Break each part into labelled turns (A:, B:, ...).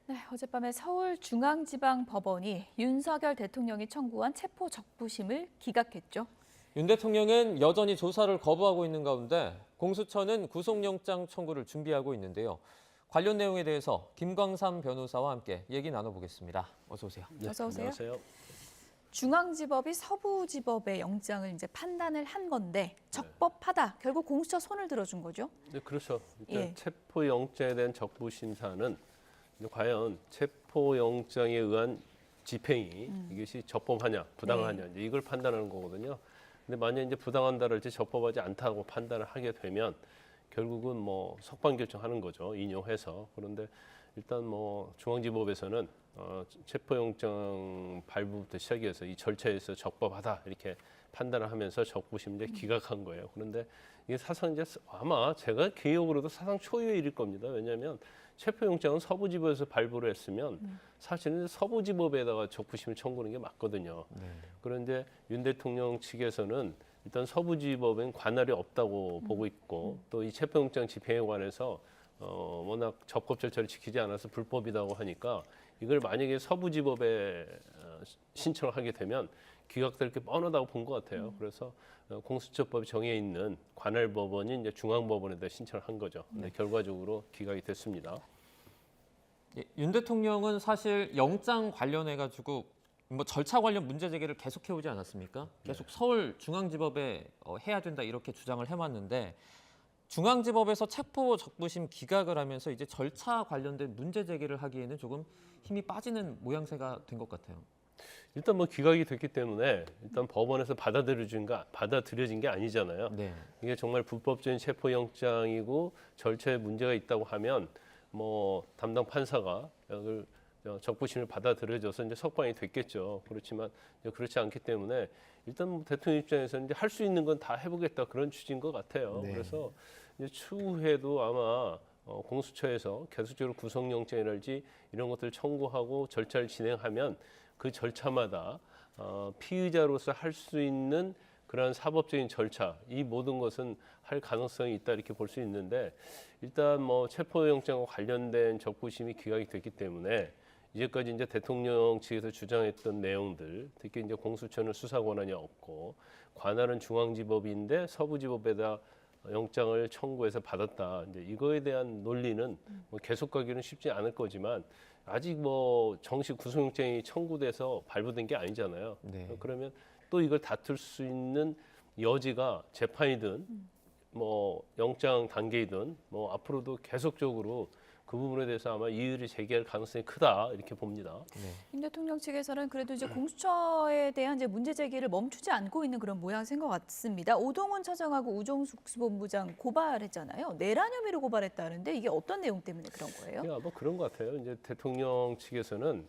A: 네, 어젯밤에 서울중앙지방법원이 윤석열 대통령이 청구한 체포 적부심을 기각했죠.
B: 윤 대통령은 여전히 조사를 거부하고 있는 가운데 공수처는 구속영장 청구를 준비하고 있는데요. 관련 내용에 대해서 김광삼 변호사와 함께 얘기 나눠보겠습니다. 어서 오세요.
A: 네, 어서 오세요.
C: 안녕하세요.
A: 중앙지법이 서부지법의 영장을 이제 판단을 한 건데 적법하다. 결국 공수처 손을 들어준 거죠.
C: 네, 그렇죠. 일단
A: 예.
C: 체포영장에 대한 적부 심사는 과연 체포영장에 의한 집행이 이것이 적법하냐, 부당하냐 이제 이걸 판단하는 거거든요. 근데 만약 이제 부당한다랄지 적법하지 않다고 판단을 하게 되면 결국은 뭐 석방 결정하는 거죠. 인용해서. 그런데 일단 뭐 중앙지법에서는 체포영장 발부부터 시작해서 이 절차에서 적법하다 이렇게 판단을 하면서 적부심을 이제 기각한 거예요. 그런데 이게 사상 이제 아마 제가 기억으로도 사상 초유의 일일 겁니다. 왜냐하면 체포영장은 서부지법에서 발부를 했으면 사실은 서부지법에다가 적부심을 청구하는 게 맞거든요. 그런데 윤 대통령 측에서는 일단 서부지법엔 관할이 없다고 보고 있고 또 이 체포영장 집행에 관해서 워낙 적법 절차를 지키지 않아서 불법이라고 하니까 이걸 만약에 서부지법에 신청을 하게 되면 기각될 게 뻔하다고 본 것 같아요. 그래서 공수처법이 정해 있는 관할법원이 이제 중앙법원에다 신청을 한 거죠. 근데 결과적으로 기각이 됐습니다.
B: 예, 윤 대통령은 사실 영장 관련해 가지고 뭐 절차 관련 문제 제기를 계속 해오지 않았습니까? 계속 서울중앙지법에 해야 된다 이렇게 주장을 해왔는데 중앙지법에서 체포 적부심 기각을 하면서 이제 절차 관련된 문제 제기를 하기에는 조금 힘이 빠지는 모양새가 된 것 같아요.
C: 일단 뭐 기각이 됐기 때문에 일단 법원에서 받아들여진 게 아니잖아요.
B: 네.
C: 이게 정말 불법적인 체포영장이고 절차에 문제가 있다고 하면 뭐 담당 판사가 이걸 적부심을 받아들여져서 이제 석방이 됐겠죠. 그렇지만 이제 그렇지 않기 때문에 일단 뭐 대통령 입장에서는 이제 할 수 있는 건 다 해보겠다 그런 취지인 것 같아요.
B: 네.
C: 그래서 이제 추후에도 아마 공수처에서 계속적으로 구속영장이랄지 이런 것들 청구하고 절차를 진행하면 그 절차마다 피의자로서 할 수 있는 그러한 사법적인 절차, 이 모든 것은 할 가능성이 있다 이렇게 볼 수 있는데 일단 뭐 체포영장과 관련된 적부심이 기각이 됐기 때문에 이제까지 이제 대통령 측에서 주장했던 내용들, 특히 이제 공수처는 수사 권한이 없고 관할은 중앙지법인데 서부지법에다 영장을 청구해서 받았다. 이제 이거에 대한 논리는 뭐 계속 가기는 쉽지 않을 거지만 아직 뭐 정식 구속영장이 청구돼서 발부된 게 아니잖아요.
B: 네.
C: 그러면 또 이걸 다툴 수 있는 여지가 재판이든 뭐 영장 단계이든 뭐 앞으로도 계속적으로 그 부분에 대해서 아마 이의를 제기할 가능성이 크다 이렇게 봅니다.
B: 네.
A: 윤 대통령 측에서는 그래도 이제 공수처에 대한 이제 문제 제기를 멈추지 않고 있는 그런 모양새인 것 같습니다. 오동훈 차장하고 우종숙 수본부장 고발했잖아요. 내란 혐의로 고발했다는데 이게 어떤 내용 때문에 그런 거예요?
C: 예, 아마 그런 것 같아요. 이제 대통령 측에서는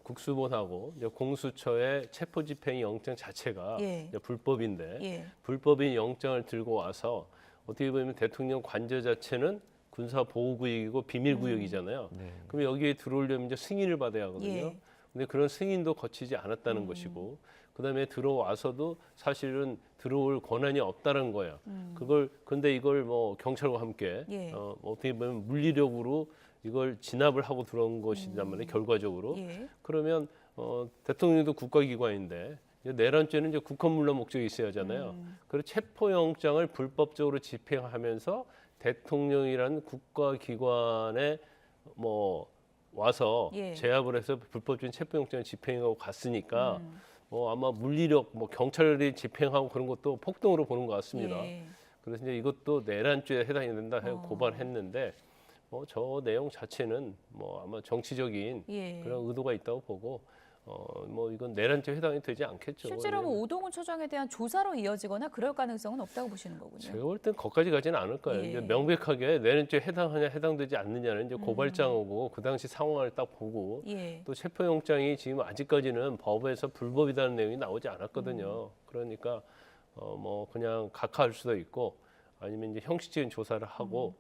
C: 국수본하고 이제 공수처의 체포집행 영장 자체가
A: 예.
C: 이제 불법인데
A: 예.
C: 불법인 영장을 들고 와서 어떻게 보면 대통령 관저 자체는 군사보호구역이고 비밀구역이잖아요.
B: 네.
C: 그럼 여기에 들어오려면 이제 승인을 받아야 하거든요.
A: 예.
C: 근데 그런 승인도 거치지 않았다는 것이고, 그다음에 들어와서도 사실은 들어올 권한이 없다는 거야. 근데 이걸 뭐 경찰과 함께
A: 예.
C: 어떻게 보면 물리력으로 이걸 진압을 하고 들어온 것이란 말이에요. 결과적으로.
A: 예.
C: 그러면 대통령도 국가기관인데 이제 내란죄는 이제 국헌문란 목적이 있어야 하잖아요. 그리고 체포영장을 불법적으로 집행하면서 대통령이라는 국가기관에 뭐 와서
A: 예.
C: 제압을 해서 불법적인 체포영장을 집행하고 갔으니까 뭐 아마 물리력, 뭐 경찰이 집행하고 그런 것도 폭동으로 보는 것 같습니다.
A: 예.
C: 그래서 이제 이것도 내란죄에 해당이 된다 해서 고발했는데 뭐 저 내용 자체는 뭐 아마 정치적인
A: 예.
C: 그런 의도가 있다고 보고 뭐 이건 내란죄 해당이 되지 않겠죠.
A: 실제로 뭐
C: 왜냐면
A: 오동훈 처장에 대한 조사로 이어지거나 그럴 가능성은 없다고 보시는 거군요.
C: 제가 볼 땐 거기까지 가지는 않을 거예요.
A: 예.
C: 이제 명백하게 내란죄 해당하냐 해당되지 않느냐는 이제 고발장하고 그 당시 상황을 딱 보고
A: 예.
C: 또 체포영장이 지금 아직까지는 법에서 불법이라는 내용이 나오지 않았거든요. 그러니까 뭐 그냥 각하할 수도 있고 아니면 이제 형식적인 조사를 하고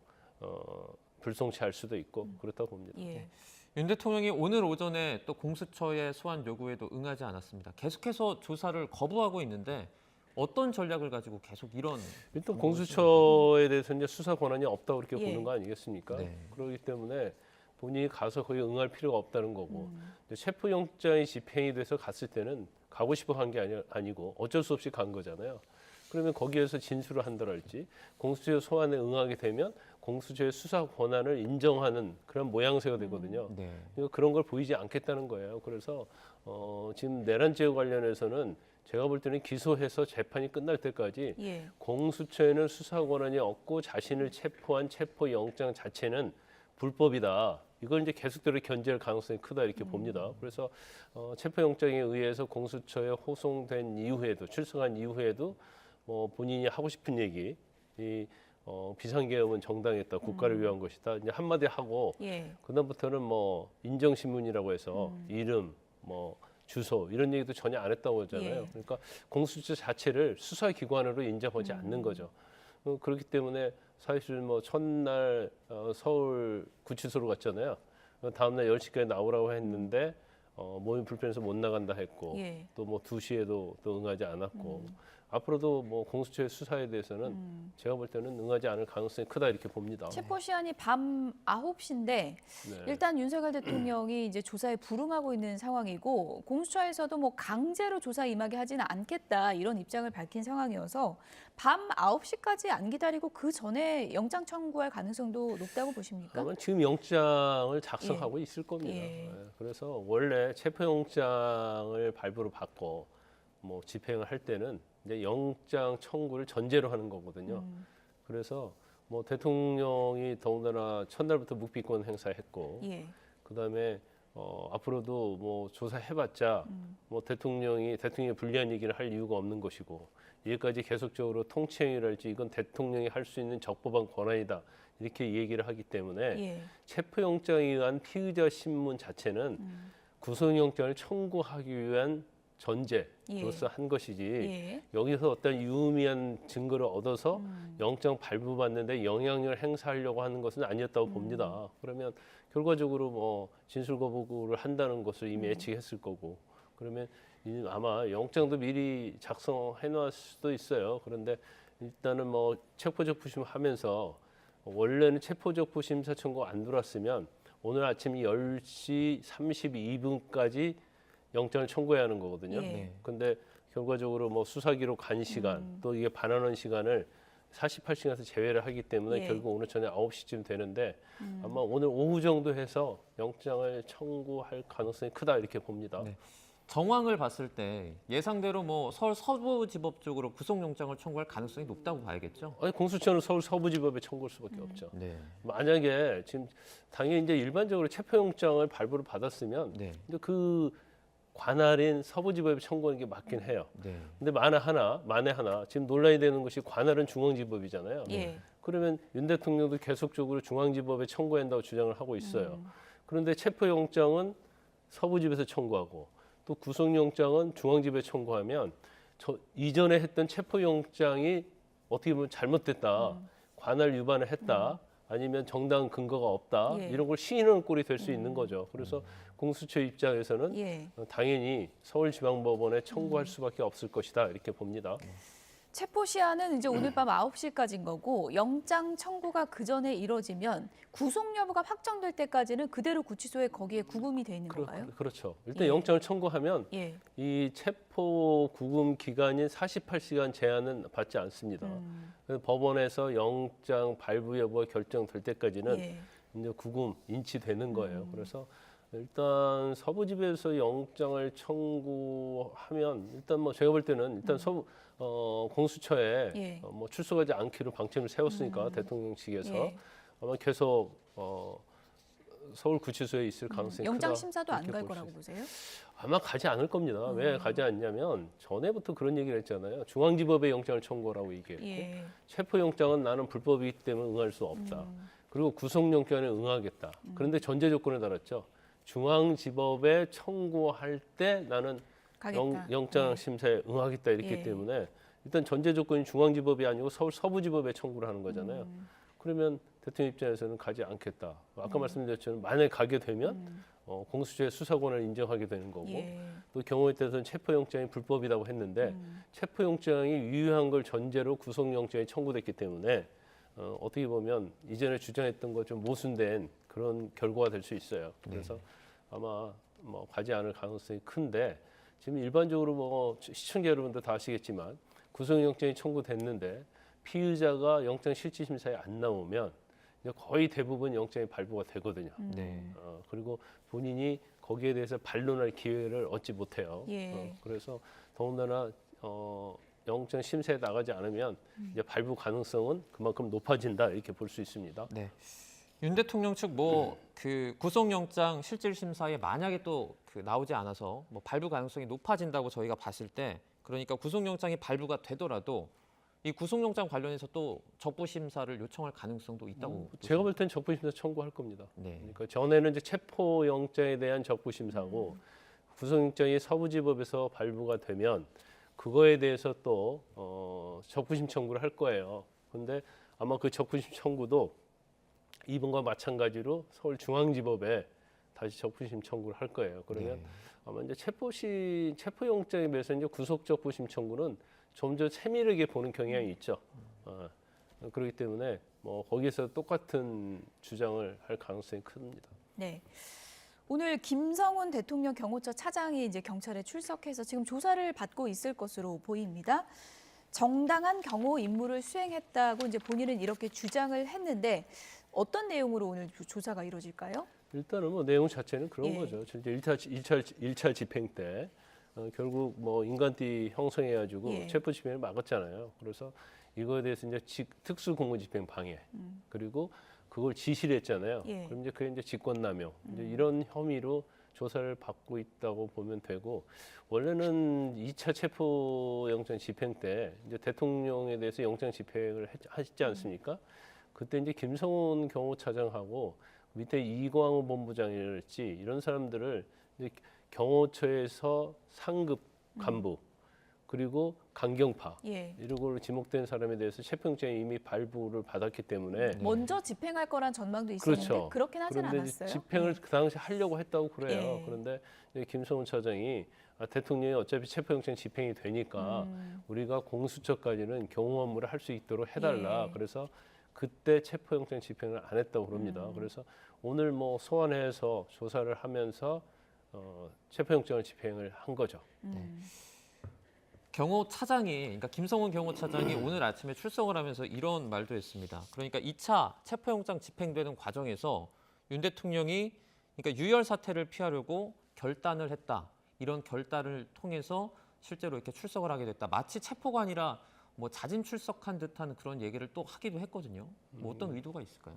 C: 불송치할 수도 있고 그렇다고 봅니다.
A: 예.
B: 윤 대통령이 오늘 오전에 또 공수처의 소환 요구에도 응하지 않았습니다. 계속해서 조사를 거부하고 있는데 어떤 전략을 가지고 계속 이런
C: 일단
B: 방법을
C: 공수처에 대해서 이제 수사 권한이 없다고 그렇게
A: 예.
C: 보는 거 아니겠습니까?
B: 네.
C: 그렇기 때문에 본인이 가서 거기 응할 필요가 없다는 거고 근데 체포영장이 집행이 돼서 갔을 때는 가고 싶어 간 게 아니고 어쩔 수 없이 간 거잖아요. 그러면 거기에서 진술을 한다랄지 공수처 소환에 응하게 되면 공수처의 수사 권한을 인정하는 그런 모양새가 되거든요.
B: 네.
C: 그런 걸 보이지 않겠다는 거예요. 그래서 지금 내란죄 관련해서는 제가 볼 때는 기소해서 재판이 끝날 때까지
A: 예.
C: 공수처에는 수사 권한이 없고 자신을 체포한 체포영장 자체는 불법이다. 이걸 이제 계속대로 견제할 가능성이 크다 이렇게 봅니다. 그래서 체포영장에 의해서 공수처에 호송된 이후에도 출석한 이후에도 본인이 하고 싶은 얘기, 비상계엄은 정당했다, 국가를 위한 것이다. 이제 한마디 하고
A: 예.
C: 그다음부터는 인정신문이라고 해서 이름, 주소 이런 얘기도 전혀 안 했다고 하잖아요.
A: 예.
C: 그러니까 공수처 자체를 수사기관으로 인정하지 않는 거죠. 그렇기 때문에 사실 첫날 서울 구치소로 갔잖아요. 다음날 10시까지 나오라고 했는데 몸이 불편해서 못 나간다 했고
A: 예.
C: 또 2시에도 또 응하지 않았고 앞으로도 공수처의 수사에 대해서는 제가 볼 때는 응하지 않을 가능성이 크다 이렇게 봅니다.
A: 체포 시한이 밤 9시인데
C: 네.
A: 일단 윤석열 대통령이 이제 조사에 불응하고 있는 상황이고 공수처에서도 강제로 조사 임하게 하지는 않겠다 이런 입장을 밝힌 상황이어서 밤 9시까지 안 기다리고 그 전에 영장 청구할 가능성도 높다고 보십니까?
C: 아마 지금 영장을 작성하고 있을 겁니다.
A: 예.
C: 예, 그래서 원래 체포영장을 발부로 받고 집행을 할 때는 이제 영장 청구를 전제로 하는 거거든요. 그래서 대통령이 더군다나 첫날부터 묵비권 행사했고,
A: 예.
C: 그다음에 앞으로도 조사해봤자 대통령이 불리한 얘기를 할 이유가 없는 것이고 여기까지 계속적으로 통치행위랄지 이건 대통령이 할 수 있는 적법한 권한이다 이렇게 얘기를 하기 때문에
A: 예.
C: 체포영장에 의한 피의자 신문 자체는 구속영장을 청구하기 위한 전제로서 한 것이지
A: 예.
C: 여기서 어떤 유의미한 증거를 얻어서 영장 발부받는데 영향력을 행사하려고 하는 것은 아니었다고 봅니다. 그러면 결과적으로 진술 거부를 한다는 것을 이미 예측했을 거고 그러면 아마 영장도 미리 작성해 놨을 수도 있어요. 그런데 일단은 체포적 부심 하면서 원래는 체포적 부심사 청구 안 들어왔으면 오늘 아침 10시 32분까지 영장을 청구해야 하는 거거든요.
A: 예.
C: 근데 결과적으로 수사기로 간 시간 또 이게 반환원 시간을 48시간에서 제외를 하기 때문에
A: 예.
C: 결국 오늘 저녁 9시쯤 되는데 아마 오늘 오후 정도 해서 영장을 청구할 가능성이 크다 이렇게 봅니다.
B: 네. 정황을 봤을 때 예상대로 서울 서부지법 쪽으로 구속영장을 청구할 가능성이 높다고 봐야겠죠.
C: 아니, 공수처는 서울 서부지법에 청구할 수밖에 없죠.
B: 네.
C: 만약에 지금 당연히 이제 일반적으로 체포영장을 발부를 받았으면
B: 네.
C: 이제 그 관할인 서부지법에 청구하는 게 맞긴 해요.
B: 네.
C: 근데 만에 하나 지금 논란이 되는 것이 관할은 중앙지법이잖아요.
A: 예.
C: 그러면 윤 대통령도 계속적으로 중앙지법에 청구한다고 주장을 하고 있어요. 그런데 체포영장은 서부지법에서 청구하고 또 구속영장은 중앙지법에 청구하면 이전에 했던 체포영장이 어떻게 보면 잘못됐다, 관할 위반을 했다, 아니면 정당한 근거가 없다
A: 예.
C: 이런 걸 시인하는 꼴이 될 수 있는 거죠. 그래서 공수처 입장에서는
A: 예.
C: 당연히 서울지방법원에 청구할 수밖에 없을 것이다 이렇게 봅니다.
A: 체포 시한은 이제 오늘 밤 9시까지인 거고 영장 청구가 그 전에 이뤄지면 구속 여부가 확정될 때까지는 그대로 구치소에 거기에 구금이 돼 있는 건가요?
C: 그렇죠. 일단
A: 예.
C: 영장을 청구하면
A: 예.
C: 이 체포 구금 기간인 48시간 제한은 받지 않습니다. 그래서 법원에서 영장 발부 여부가 결정될 때까지는
A: 예.
C: 이제 구금 인치되는 거예요. 그래서 일단 서부지법에서 영장을 청구하면 일단 제가 볼 때는 일단 공수처에
A: 예.
C: 출석하지 않기로 방침을 세웠으니까 대통령 측에서
A: 예.
C: 아마 계속 서울 구치소에 있을 가능성이 크다.
A: 영장 심사도 안
C: 이렇게
A: 갈
C: 볼수
A: 거라고
C: 있어요.
A: 보세요?
C: 아마 가지 않을 겁니다. 왜 가지 않냐면 전에부터 그런 얘기를 했잖아요. 중앙지법에 영장을 청구하라고 얘기했고
A: 예.
C: 체포영장은 나는 불법이기 때문에 응할 수 없다. 그리고 구속영장에 응하겠다. 그런데 전제 조건을 달았죠. 중앙지법에 청구할 때 나는
A: 가겠다.
C: 영장 심사에 응하겠다 이랬기
A: 예.
C: 때문에 일단 전제 조건이 중앙지법이 아니고 서울 서부지법에 청구를 하는 거잖아요. 그러면 대통령 입장에서는 가지 않겠다. 아까 말씀드렸지만 만약에 가게 되면 공수처의 수사권을 인정하게 되는 거고
A: 예.
C: 또 경우에 따라서는 체포영장이 불법이라고 했는데 체포영장이 유효한 걸 전제로 구속영장이 청구됐기 때문에 어떻게 보면 이전에 주장했던 것 좀 모순된 그런 결과가 될 수 있어요. 그래서 아마 뭐 가지 않을 가능성이 큰데 지금 일반적으로 뭐 시청자 여러분도 다 아시겠지만 구속영장이 청구됐는데 피의자가 영장 실질 심사에 안 나오면 이제 거의 대부분 영장이 발부가 되거든요.
B: 네.
C: 그리고 본인이 거기에 대해서 반론할 기회를 얻지 못해요.
A: 예.
C: 그래서 더군다나 영장 심사에 나가지 않으면 이제 발부 가능성은 그만큼 높아진다 이렇게 볼 수 있습니다.
B: 네. 윤 대통령 측 뭐 그 구속영장 실질 심사에 만약에 또 그 나오지 않아서 뭐 발부 가능성이 높아진다고 저희가 봤을 때, 그러니까 구속영장이 발부가 되더라도 이 구속영장 관련해서 또 적부 심사를 요청할 가능성도 있다고.
C: 제가 볼 땐 적부 심사 청구할 겁니다.
B: 네.
C: 그러니까 전에는 이제 체포영장에 대한 적부 심사고 구속영장이 서부지법에서 발부가 되면 그거에 대해서 또 적부심 청구를 할 거예요. 그런데 아마 그 적부심 청구도 이번과 마찬가지로 서울중앙지법에 다시 적부심 청구를 할 거예요. 그러면 아마 이제 체포영장에 비해서 이제 구속적부심 청구는 좀 더 세밀하게 보는 경향이 있죠. 그렇기 때문에 뭐 거기서 똑같은 주장을 할 가능성이 큽니다.
A: 네. 오늘 김성훈 대통령 경호처 차장이 이제 경찰에 출석해서 지금 조사를 받고 있을 것으로 보입니다. 정당한 경호 임무를 수행했다고 이제 본인은 이렇게 주장을 했는데 어떤 내용으로 오늘 조사가 이루어질까요?
C: 일단은 뭐 내용 자체는 그런
A: 예.
C: 거죠. 이제 1차 집행 때 결국 뭐 인간띠 형성해가지고
A: 예.
C: 체포 집행을 막았잖아요. 그래서 이거에 대해서 이제 특수 공무집행 방해 그리고 그걸 지시를 했잖아요.
A: 예.
C: 그럼 이제 그게 이제 직권남용 이제 이런 혐의로 조사를 받고 있다고 보면 되고, 원래는 2차 체포영장 집행 때 이제 대통령에 대해서 영장 집행을 하시지 않습니까? 그때 이제 김성훈 경호차장하고 밑에 이광호 본부장이랄지 이런 사람들을 이제 경호처에서 상급 간부 그리고 강경파
A: 예.
C: 이런 걸로 지목된 사람에 대해서 체포영장이 이미 발부를 받았기 때문에
A: 먼저 집행할 거란 전망도 있었는데
C: 그렇죠.
A: 그렇긴 하진
C: 그런데
A: 않았어요.
C: 집행을 그 당시 하려고 했다고 그래요.
A: 예.
C: 그런데 이제 김성훈 차장이 대통령이 어차피 체포영장 집행이 되니까 우리가 공수처까지는 경호 업무를 할 수 있도록 해달라.
A: 예.
C: 그래서 그때 체포영장 집행을 안 했다고 그럽니다. 그래서 오늘 뭐 소환해서 조사를 하면서 체포영장을 집행을 한 거죠.
B: 경호차장이, 그러니까 김성훈 경호차장이 오늘 아침에 출석을 하면서 이런 말도 했습니다. 그러니까 2차 체포영장 집행되는 과정에서 윤 대통령이 그러니까 유혈 사태를 피하려고 결단을 했다. 이런 결단을 통해서 실제로 이렇게 출석을 하게 됐다. 마치 체포가 아니라 뭐 자진 출석한 듯한 그런 얘기를 또 하기도 했거든요. 뭐 어떤 의도가 있을까요?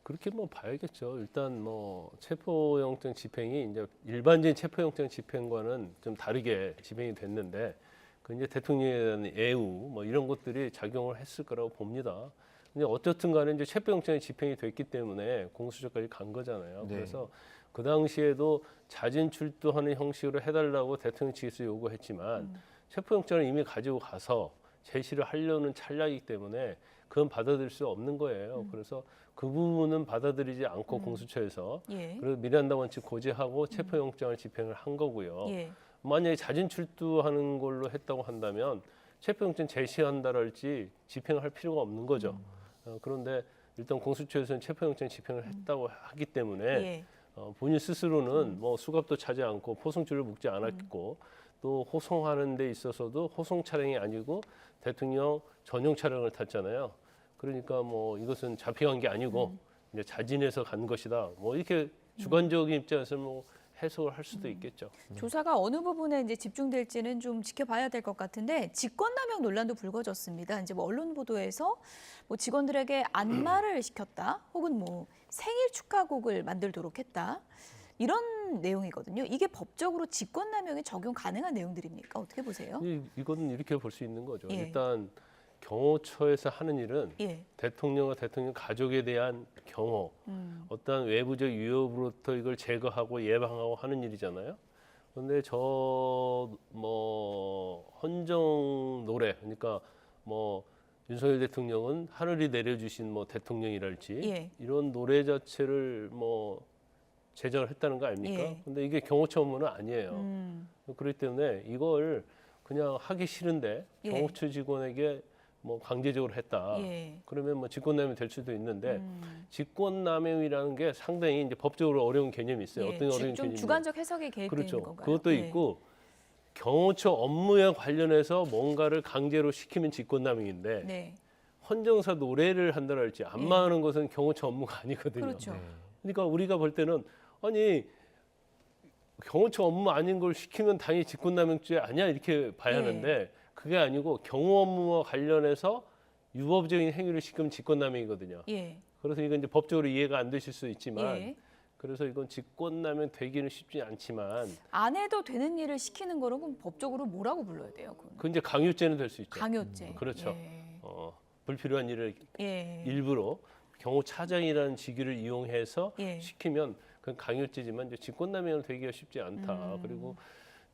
C: 그렇게 뭐 봐야겠죠. 일단 뭐 체포영장 집행이 이제 일반적인 체포영장 집행과는 좀 다르게 집행이 됐는데 그 이제 대통령에 대한 애우 뭐 이런 것들이 작용을 했을 거라고 봅니다. 근데 어쨌든 간에 이제 체포영장이 집행이 됐기 때문에 공수처까지 간 거잖아요.
B: 네.
C: 그래서 그 당시에도 자진 출두하는 형식으로 해달라고 대통령 측에서 요구했지만 체포영장을 이미 가지고 가서 제시를 하려는 찰나이기 때문에 그건 받아들일 수 없는 거예요. 그래서 그 부분은 받아들이지 않고 공수처에서
A: 예.
C: 그리고 미란다 원칙 고지하고 체포영장을 집행을 한 거고요.
A: 예.
C: 만약에 자진 출두하는 걸로 했다고 한다면 체포영장 제시한다랄지 집행을 할 필요가 없는 거죠. 그런데 일단 공수처에서는 체포영장 집행을 했다고 하기 때문에
A: 예.
C: 본인 스스로는 뭐 수갑도 차지 않고 포송줄을 묶지 않았고 또 호송하는 데 있어서도 호송 차량이 아니고 대통령 전용 차량을 탔잖아요. 그러니까 뭐 이것은 잡혀간 게 아니고 이제 자진해서 간 것이다. 뭐 이렇게 주관적인 입장에서 뭐 해석을 할 수도 있겠죠.
A: 조사가 어느 부분에 이제 집중될지는 좀 지켜봐야 될 것 같은데 직권남용 논란도 불거졌습니다. 이제 뭐 언론 보도에서 뭐 직원들에게 안마를 시켰다, 혹은 뭐 생일 축하곡을 만들도록 했다. 이런 내용이거든요. 이게 법적으로 직권남용에 적용 가능한 내용들입니까? 어떻게 보세요?
C: 이거는 이렇게 볼 수 있는 거죠.
A: 예.
C: 일단 경호처에서 하는 일은
A: 예.
C: 대통령과 대통령 가족에 대한 경호, 어떠한 외부적 위협으로부터 이걸 제거하고 예방하고 하는 일이잖아요. 그런데 저 뭐 헌정 노래, 그러니까 뭐 윤석열 대통령은 하늘이 내려주신 뭐 대통령이랄지
A: 예.
C: 이런 노래 자체를 뭐 제작을 했다는 거 아닙니까?
A: 예.
C: 근데 이게 경호처 업무는 아니에요. 그렇기 때문에 이걸 그냥 하기 싫은데
A: 예.
C: 경호처 직원에게 뭐 강제적으로 했다.
A: 예.
C: 그러면 뭐 직권남용이 될 수도 있는데 직권남용이라는 게 상당히 이제 법적으로 어려운 개념이 있어요.
A: 예.
C: 어떤 어려운
A: 좀
C: 개념이
A: 주관적 해석에 개입되는
C: 그렇죠.
A: 건가요?
C: 그것도
A: 예.
C: 있고 경호처 업무에 관련해서 뭔가를 강제로 시키면 직권남용인데
A: 네.
C: 헌정사 노래를 한다라 할지 안마하는 것은 경호처 업무가 아니거든요.
A: 그렇죠.
B: 네.
C: 그러니까 우리가 볼 때는 아니 경호처 업무 아닌 걸 시키면 당연히 직권남용죄 아니야 이렇게 봐야
A: 예.
C: 하는데 그게 아니고 경호 업무와 관련해서 유법적인 행위를 시키면 직권남용이거든요.
A: 예.
C: 그래서 이건 이제 법적으로 이해가 안 되실 수 있지만
A: 예.
C: 그래서 이건 직권남용 되기는 쉽지 않지만
A: 안 해도 되는 일을 시키는 거는 그럼 법적으로 뭐라고 불러야 돼요? 그건?
C: 그 이제 강요죄는 될 수 있죠.
A: 강요죄.
C: 그렇죠.
A: 예.
C: 불필요한 일을
A: 예.
C: 일부러 경호차장이라는 직위를 이용해서
A: 예.
C: 시키면 그건 강요죄지만 이제 직권남용은 되기가 쉽지 않다. 그리고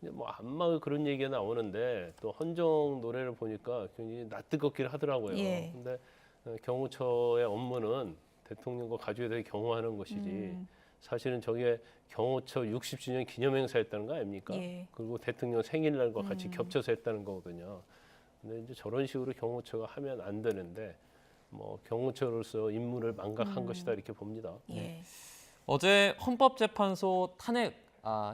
C: 이제 뭐 안마 그런 얘기가 나오는데 또 헌정 노래를 보니까 굉장히 낯뜨겁긴 하더라고요.
A: 예.
C: 근데 경호처의 업무는 대통령과 가족에 대해 경호하는 것이지 사실은 저게 경호처 60주년 기념행사였다는 거 아닙니까?
A: 예.
C: 그리고 대통령 생일날과 같이 겹쳐서 했다는 거거든요. 근데 이제 저런 식으로 경호처가 하면 안 되는데 뭐 경호처로서 임무를 망각한 것이다 이렇게 봅니다.
A: 예.
B: 어제 헌법재판소 탄핵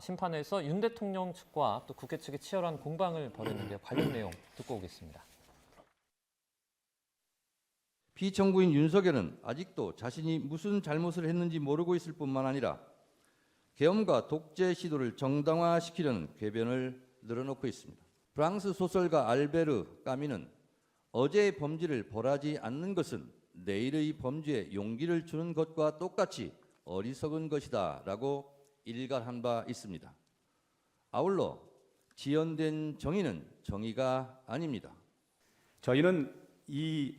B: 심판에서 윤 대통령 측과 또 국회 측이 치열한 공방을 벌였는데요. 관련 내용 듣고 오겠습니다.
D: 피청구인 윤석열은 아직도 자신이 무슨 잘못을 했는지 모르고 있을 뿐만 아니라 계엄과 독재 시도를 정당화시키려는 궤변을 늘어놓고 있습니다. 프랑스 소설가 알베르 까미는 어제의 범죄를 벌하지 않는 것은 내일의 범죄에 용기를 주는 것과 똑같이 어리석은 것이다 라고 일갈한 바 있습니다. 아울러 지연된 정의는 정의가 아닙니다.
E: 저희는 이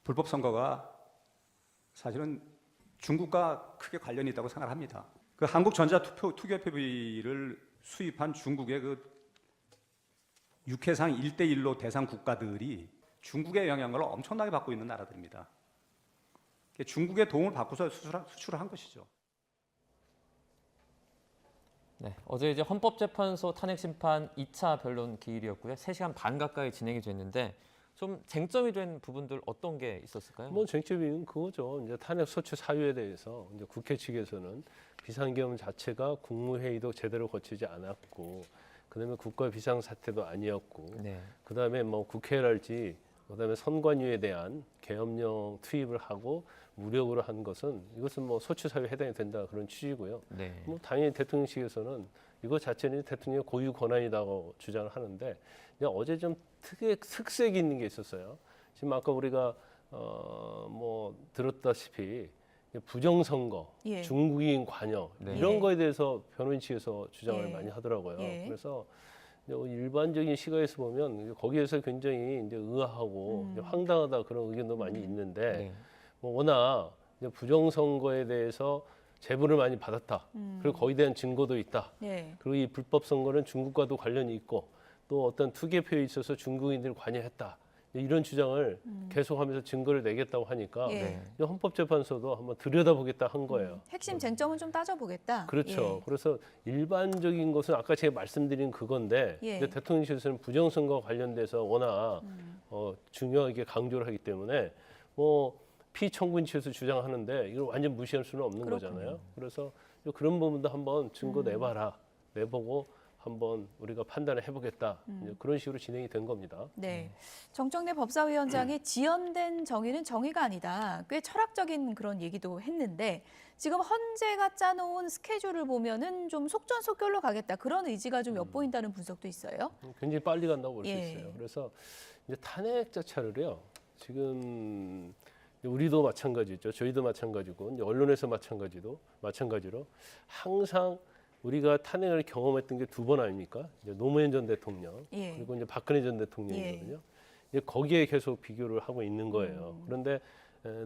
E: 불법 선거가 사실은 중국과 크게 관련이 있다고 생각합니다. 그 한국전자투표비를 수입한 중국의 그 육해상 1대1로 대상 국가들이 중국의 영향을 엄청나게 받고 있는 나라들입니다. 중국의 도움을 받고서 수출을 한 것이죠.
B: 네, 어제 이제 헌법재판소 탄핵 심판 2차 변론 기일이었고요. 3시간 반 가까이 진행이 됐는데 좀 쟁점이 된 부분들 어떤 게 있었을까요?
C: 뭐 쟁점이 그거죠. 이제 탄핵 소추 사유에 대해서 이제 국회 측에서는 비상계엄 자체가 국무회의도 제대로 거치지 않았고, 그다음에 국가 비상사태도 아니었고,
B: 네.
C: 그다음에 뭐 국회랄지, 그다음에 선관위에 대한 계엄령 투입을 하고 무력으로 한 것은 이것은 뭐 소추 사유에 해당이 된다 그런 취지고요.
B: 네.
C: 뭐 당연히 대통령실에서는 이거 자체는 대통령의 고유 권한이라고 주장을 하는데 어제 좀 특색이 있는 게 있었어요. 지금 아까 우리가 뭐 들었다시피 부정선거,
A: 예.
C: 중국인 관여
B: 네.
C: 이런
A: 예.
C: 거에 대해서 변호인 측에서 주장을
A: 예.
C: 많이 하더라고요.
A: 예.
C: 그래서 일반적인 시각에서 보면 거기에서 굉장히 이제 의아하고 이제 황당하다 그런 의견도 많이 있는데
B: 네.
C: 뭐 워낙 이제 부정선거에 대해서 제보를 많이 받았다. 그리고 거기에 대한 증거도 있다.
A: 네.
C: 그리고 이 불법 선거는 중국과도 관련이 있고 또 어떤 투개표에 있어서 중국인들이 관여했다. 이런 주장을 계속하면서 증거를 내겠다고 하니까
A: 예.
B: 네.
C: 이제 헌법재판소도 한번 들여다보겠다 한 거예요.
A: 핵심 쟁점은 좀 따져보겠다.
C: 그렇죠.
A: 예.
C: 그래서 일반적인 것은 아까 제가 말씀드린 그건데
A: 예.
C: 이제 대통령실에서는 부정선거와 관련돼서 워낙 중요하게 강조를 하기 때문에 뭐 피청구인 측에서 주장하는데 이걸 완전 무시할 수는 없는
A: 그렇군요.
C: 거잖아요. 그래서 그런 부분도 한번 증거 내봐라. 내보고 한번 우리가 판단을 해보겠다. 이제 그런 식으로 진행이 된 겁니다.
A: 네. 정청래 법사위원장이 지연된 정의는 정의가 아니다. 꽤 철학적인 그런 얘기도 했는데 지금 헌재가 짜놓은 스케줄을 보면은 좀 속전속결로 가겠다. 그런 의지가 좀 엿보인다는 분석도 있어요.
C: 굉장히 빨리 간다고 볼 수
A: 예.
C: 있어요. 그래서 이제 탄핵 자체를요. 지금 우리도 마찬가지죠. 저희도 마찬가지고 이제 언론에서 마찬가지로 항상 우리가 탄핵을 경험했던 게 2번 아닙니까? 이제 노무현 전 대통령
A: 예.
C: 그리고 이제 박근혜 전 대통령이거든요. 이제 거기에 계속 비교를 하고 있는 거예요. 그런데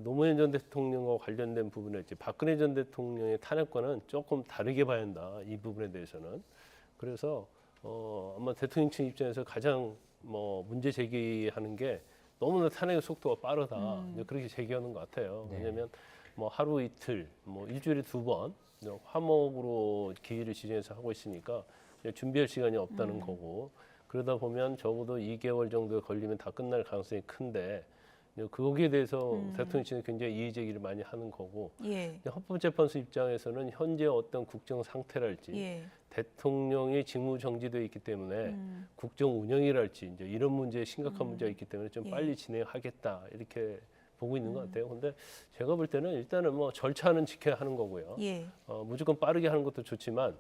C: 노무현 전 대통령과 관련된 부분에 이제 박근혜 전 대통령의 탄핵과는 조금 다르게 봐야 한다. 이 부분에 대해서는. 그래서 아마 대통령 측 입장에서 가장 뭐 문제 제기하는 게 너무나 탄핵의 속도가 빠르다. 이제 그렇게 제기하는 것 같아요.
B: 네.
C: 왜냐하면 뭐 하루 이틀, 뭐 일주일에 2번 화목으로 기일을 지정해서 하고 있으니까 준비할 시간이 없다는 거고. 그러다 보면 적어도 2개월 정도 걸리면 다 끝날 가능성이 큰데 거기에 대해서 대통령실은 굉장히 이의 제기를 많이 하는 거고
A: 예.
C: 헌법재판소 입장에서는 현재 어떤 국정 상태랄지
A: 예.
C: 대통령이 직무 정지되어 있기 때문에 국정 운영이랄지 이제 이런 문제에 심각한 문제가 있기 때문에 좀
A: 예.
C: 빨리 진행하겠다 이렇게 보고 있는 것 같아요. 근데 제가 볼 때는 일단은 뭐 절차는 지켜야 하는 거고요.
A: 예.
C: 무조건 빠르게 하는 것도 좋지만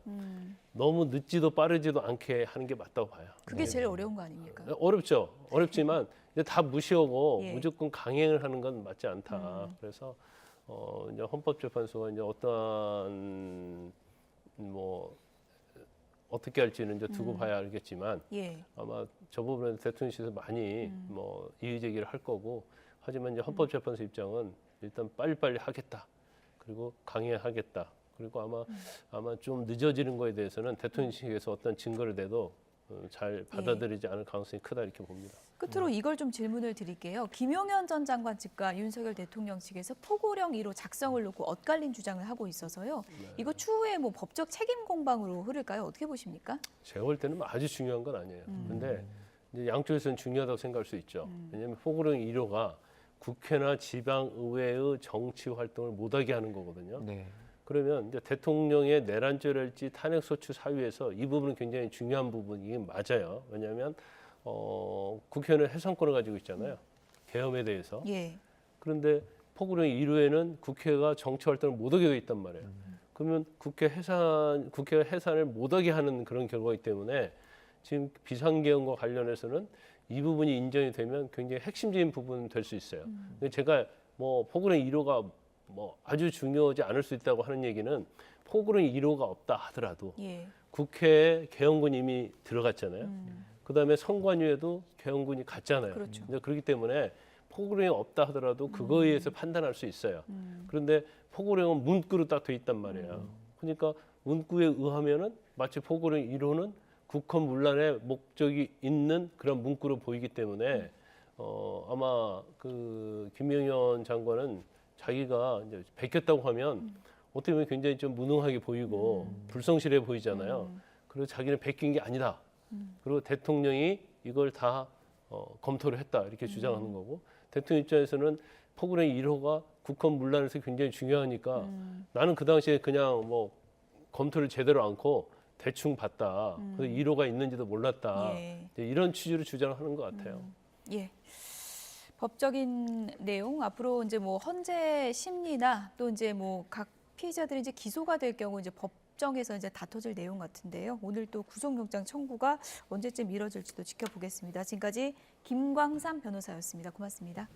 C: 너무 늦지도 빠르지도 않게 하는 게 맞다고 봐요.
A: 그게 제일 어려운 거 아닙니까?
C: 어렵죠. 어렵지만 이제 다 무시하고
A: 예.
C: 무조건 강행을 하는 건 맞지 않다. 그래서 이제 헌법재판소가 이제 어떠한 뭐 어떻게 할지는 이제 두고 봐야 알겠지만
A: 예.
C: 아마 저 부분은 대통령실에서 많이 뭐 이의 제기를 할 거고 하지만 이제 헌법재판소 입장은 일단 빨리빨리 하겠다. 그리고 강행하겠다. 그리고 아마 좀 늦어지는 거에 대해서는 대통령실에서 어떤 증거를 내도 잘 받아들이지 않을 가능성이 크다 이렇게 봅니다.
A: 끝으로 이걸 좀 질문을 드릴게요. 김용현 전 장관 측과 윤석열 대통령 측에서 포고령 1호 작성을 놓고 엇갈린 주장을 하고 있어서요. 이거 추후에 뭐 법적 책임 공방으로 흐를까요? 어떻게 보십니까?
C: 제가 볼 때는 아주 중요한 건 아니에요. 근데 이제 양쪽에서는 중요하다고 생각할 수 있죠. 왜냐하면 포고령 1호가 국회나 지방의회의 정치 활동을 못하게 하는 거거든요.
B: 네.
C: 그러면 이제 대통령의 내란죄랄지 탄핵소추 사유에서 이 부분은 굉장히 중요한 부분이긴 맞아요. 왜냐하면 국회는 해산권을 가지고 있잖아요. 계엄에 대해서.
A: 예.
C: 그런데 포고령 1호에는 국회가 정치 활동을 못하게 돼 있단 말이에요. 그러면 국회가 해산을 못하게 하는 그런 결과이기 때문에 지금 비상계엄과 관련해서는 이 부분이 인정이 되면 굉장히 핵심적인 부분이 될 수 있어요. 제가 뭐 포고령 1호가 뭐 아주 중요하지 않을 수 있다고 하는 얘기는 포고령 1호가 없다 하더라도
A: 예.
C: 국회에 계엄군 이미 들어갔잖아요. 그다음에 선관위에도 계엄군이 갔잖아요.
A: 그렇죠.
C: 이제 그렇기 때문에 포고령이 없다 하더라도 그거에 의해서 판단할 수 있어요. 그런데 포고령은 문구로 딱 돼 있단 말이에요. 그러니까 문구에 의하면은 마치 포고령 1호는 국헌 문란의 목적이 있는 그런 문구로 보이기 때문에 아마 그 김용현 장관은 자기가 이제 베꼈다고 하면 어떻게 보면 굉장히 좀 무능하게 보이고 불성실해 보이잖아요. 그리고 자기는 베낀 게 아니다. 그리고 대통령이 이걸 다 검토를 했다 이렇게 주장하는 거고 대통령 입장에서는 포고령 1호가 국헌 문란에서 굉장히 중요하니까 나는 그 당시에 그냥 뭐 검토를 제대로 않고 대충 봤다. 그래서 1호가 있는지도 몰랐다.
A: 예.
C: 이런 취지로 주장하는 것 같아요.
A: 예. 법적인 내용 앞으로 이제 뭐 헌재 심리나 또 이제 뭐 각 피의자들이 이제 기소가 될 경우 이제 법정에서 이제 다퉈질 내용 같은데요. 오늘 또 구속영장 청구가 언제쯤 이뤄질지도 지켜보겠습니다. 지금까지 김광삼 변호사였습니다. 고맙습니다.